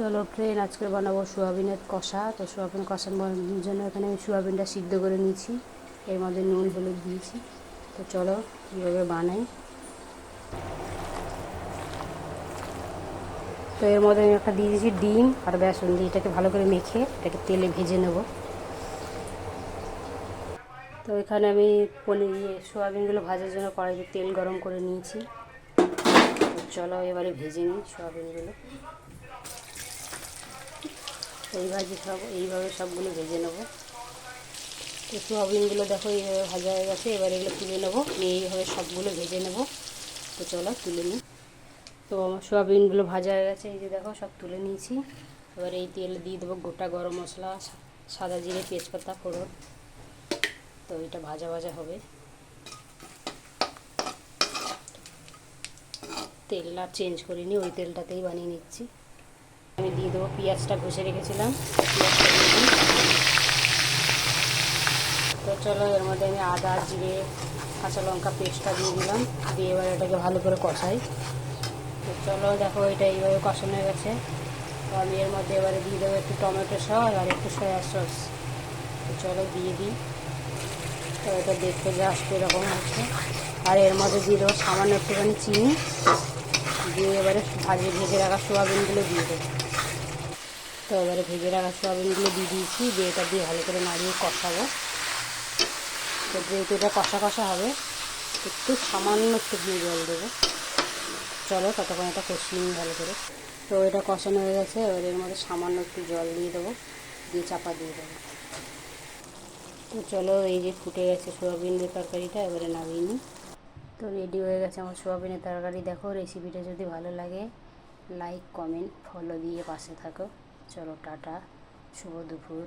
চলো ফ্রেন্ড, আজকে বানাবো সোয়াবিনের কষা। তো সোয়াবিন কষার জন্য এখানে আমি সোয়াবিনটা সিদ্ধ করে নিয়েছি, এর মধ্যে নুন হলুদ দিয়েছি। তো চলো কীভাবে বানাই। তো এর মধ্যে আমি একটা দিয়ে দিয়েছি ডিম আর বেসন দিয়ে এটাকে ভালো করে মেখে এটাকে তেলে ভেজে নেব। তো এখানে আমি সোয়াবিনগুলো ভাজার জন্য কড়াইতে তেল গরম করে নিয়েছি। তো চলো এবারে ভেজে নিই সোয়াবিনগুলো। এইভাবে সবগুলো ভেজে নেবো। তো সোয়াবিনগুলো দেখো এইভাবে ভাজা হয়ে গেছে, এবার এগুলো তুলে নেবো, নিয়ে এইভাবে সবগুলো ভেজে নেবো। তো চলো তুলে নিই। তো আমার সোয়াবিনগুলো ভাজা হয়ে গেছে, এই যে দেখো সব তুলে নিয়েছি। এবার এই তেলে দিয়ে দেবো গোটা গরম মশলা, সাদা জিরে, তেজপাতা, ফোড়ন। তো এটা ভাজা ভাজা হবে। তেলটা চেঞ্জ করিনি, ওই তেলটাতেই বানিয়ে নিচ্ছি। আমি দিয়ে দেবো পেঁয়াজটা ঘষে রেখেছিলাম, পেঁয়াজটা দিয়ে দিই। তো চলো এর মধ্যে আমি আদা, জিরে, কাঁচা লঙ্কা পেস্টটা দিয়ে দিলাম, দিয়ে এবার এটাকে ভালো করে কষাই। তো চলো দেখো এটা এইভাবে কষানো হয়ে গেছে। তো আমি এর মধ্যে এবারে দিয়ে দেবো একটু টমেটো সস আর একটু সয়া সস। তো চলো দিয়ে দিই। তো এটা দেখতে জাস্ট এরকম হচ্ছে। আর এর মধ্যে দিয়ে দেবো সামান্য একটুখানি চিনি, দিয়ে এবারে ভেজে রাখা সোয়াবিনগুলো দিয়ে দেবো। তো এবারে ভেজে রাখা সোয়াবিনগুলো দিয়ে দিয়েছি, দিয়ে এটা দিয়ে ভালো করে নাড়িয়ে কষাবো। তো যেহেতু এটা কষা কষা হবে, একটু সামান্য একটু জল দেবো। চলো ততক্ষণ এটা কষিয়ে নিই ভালো করে। তো এটা কষানো হয়ে গেছে, এবার এর মধ্যে সামান্য একটু জল দিয়ে দেবো, দিয়ে চাপা দিয়ে দেবো। তো চলো এই যে ফুটে গেছে সোয়াবিনের তরকারিটা, এবারে নামিয়ে নিই। তো রেডি হয়ে গেছে আমার সোয়াবিনের তরকারি। দেখো রেসিপিটা যদি ভালো লাগে লাইক কমেন্ট ফলো দিয়ে পাশে থাকো। চলো টাটা, শুভ দুপুর।